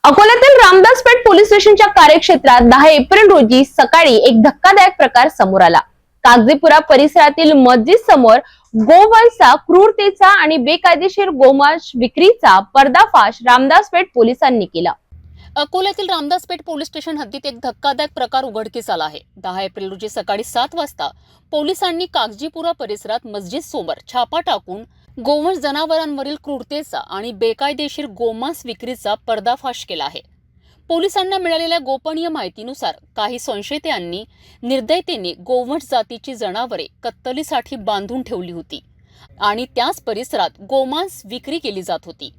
अकोल्यातील रामदासपेठ पोलीस स्टेशनच्या कार्यक्षेत्रात 10 एप्रिल रोजी सकाळी एक धक्कादायक प्रकार समोर आला। कागजीपुरा परिसरातील मस्जिद समोर गोवंशा क्रूरतेचा आणि बेकायदेशीर गोमांस विक्रीचा पर्दाफाश रामदासपेठ पोलिसांनी केला। अकोल्यातील रामदासपेठ पोलीस स्टेशन हद्दीत एक धक्कादायक प्रकार उघडकीस आला आहे। 10 एप्रिल रोजी सकाळी 7 वाजता पोलिसांनी कागजीपुरा परिसरात मस्जिद समोर छापा टाकून गोवंश जनावरांवरील क्रूरतेचा आणि बेकायदेशीर गोमांस विक्रीचा पर्दाफाश केला आहे। पोलिसांना मिळालेल्या गोपनीय माहितीनुसार काही संशयितांनी निर्दयतेने गोवंश जातीची जनावरे कत्तलीसाठी बांधून ठेवली होती आणि त्याच परिसरात गोमांस विक्री केली जात होती।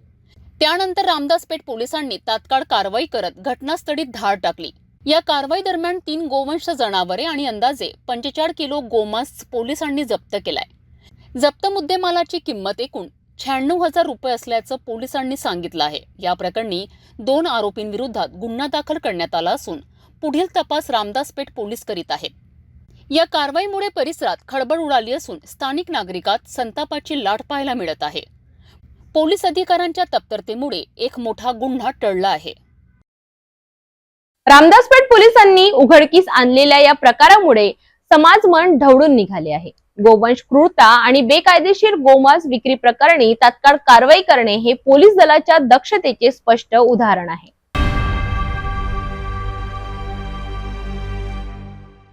त्यानंतर रामदासपेठ पोलिसांनी तात्काळ कारवाई करत घटनास्थळी धाड टाकली। या कारवाई दरम्यान 3 गोवंश जनावरे आणि अंदाजे 45 किलो गोमांस पोलिसांनी जप्त केलाय। जप्त मुद्देमालाची किंमत एकूण 96,000 रुपये असल्याचं पोलिसांनी सांगितलं आहे। या प्रकरणी 2 आरोपींविरोधात गुन्हा दाखल करण्यात आला असून पुढील तपास रामदासपेठ पोलीस करीत आहेत। या कारवाईमुळे परिसरात खळबळ उडाली असून स्थानिक नागरिकात संतापाची लाट पाहायला मिळत आहे। पोलीस अधिकाऱ्यांच्या तत्परतेमुळे एक मोठा गुन्हा टळला आहे। रामदासपेठ पोलिसांनी उघडकीस आणलेल्या या प्रकारामुळे समाजमन ढवळून निघाले आहे। गोवंश क्रूरता आणि बेकायदेशीर गोमांस विक्री प्रकरणी तात्काळ कारवाई करणे हे पोलीस दलाच्या दक्षतेचे स्पष्ट उदाहरण आहे।